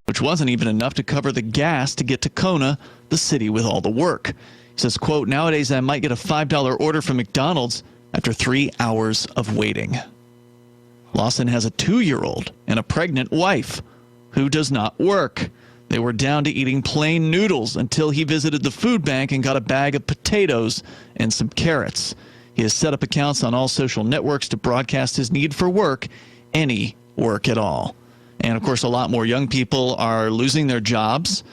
which wasn't even enough to cover the gas to get to Kona, the city with all the work. He says, quote, "Nowadays I might get a $5 order from McDonald's after 3 hours of waiting." Lawson has a 2-year-old and a pregnant wife who does not work. They were down to eating plain noodles until he visited the food bank and got a bag of potatoes and some carrots. He has set up accounts on all social networks to broadcast his need for work, any work at all. And, of course, a lot more young people are losing their jobs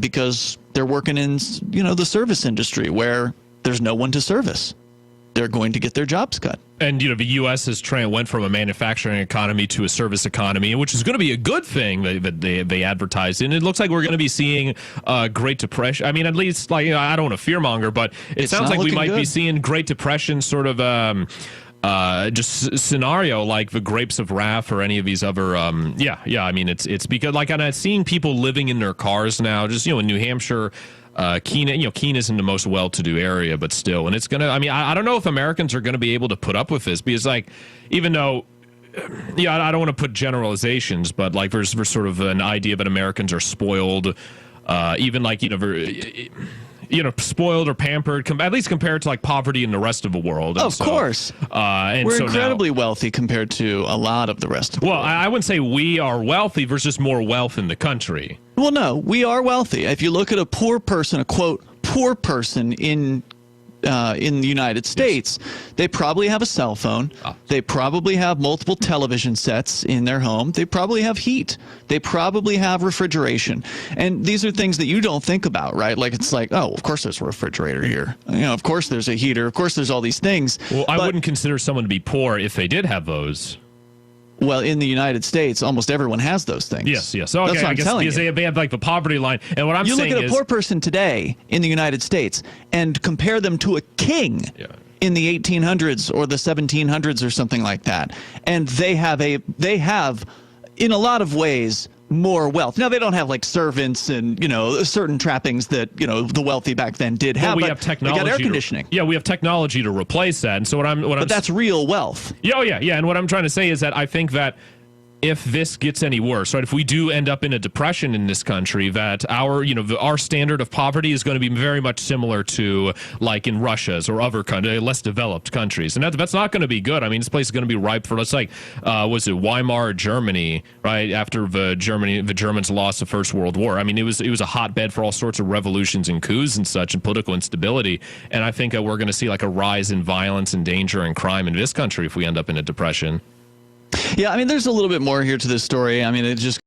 because they're working in, the service industry where there's no one to service. They're going to get their jobs cut. And, the U.S. went from a manufacturing economy to a service economy, which is going to be a good thing that they advertised. And it looks like we're going to be seeing Great Depression. I mean, at least, I don't want to fearmonger, but it sounds like we might be seeing Great Depression sort of just scenario like the Grapes of Wrath or any of these other. I mean, it's because, I'm seeing people living in their cars now, just, in New Hampshire. Keene isn't the most well-to-do area, but still, and it's gonna. I mean, I don't know if Americans are going to be able to put up with this because, even though, I don't want to put generalizations, but there's sort of an idea that Americans are spoiled, even spoiled or pampered, at least compared to poverty in the rest of the world. Of course, we're incredibly wealthy compared to a lot of the rest of the world. Well, I wouldn't say we are wealthy. There's just more wealth in the country. Well, no, we are wealthy. If you look at a poor person, a quote poor person in the United States, they probably have a cell phone. They probably have multiple television sets in their home. They probably have heat. They probably have refrigeration. And these are things that you don't think about, right? Oh, of course there's a refrigerator here. Of course there's a heater. Of course there's all these things. Well, I wouldn't consider someone to be poor if they did have those. Well, in the United States, almost everyone has those things. Yes. Okay, that's what I'm telling you. They have the poverty line. And what I'm saying is, you look at a poor person today in the United States and compare them to a king in the 1800s or the 1700s or something like that, and they have in a lot of ways more wealth. Now, they don't have servants and certain trappings that the wealthy back then did have. We but have technology. They got air conditioning. We have technology to replace that. And so but that's real wealth. Yeah. And what I'm trying to say is that I think that if this gets any worse, right, if we do end up in a depression in this country, that our standard of poverty is going to be very much similar to in Russia's or other less developed countries, and that's not going to be good. I mean, this place is going to be ripe for was it Weimar Germany, right after the Germans lost the First World War. I mean, it was a hotbed for all sorts of revolutions and coups and such and political instability. And I think we're going to see a rise in violence and danger and crime in this country if we end up in a depression. Yeah, I mean, there's a little bit more here to this story. I mean, it just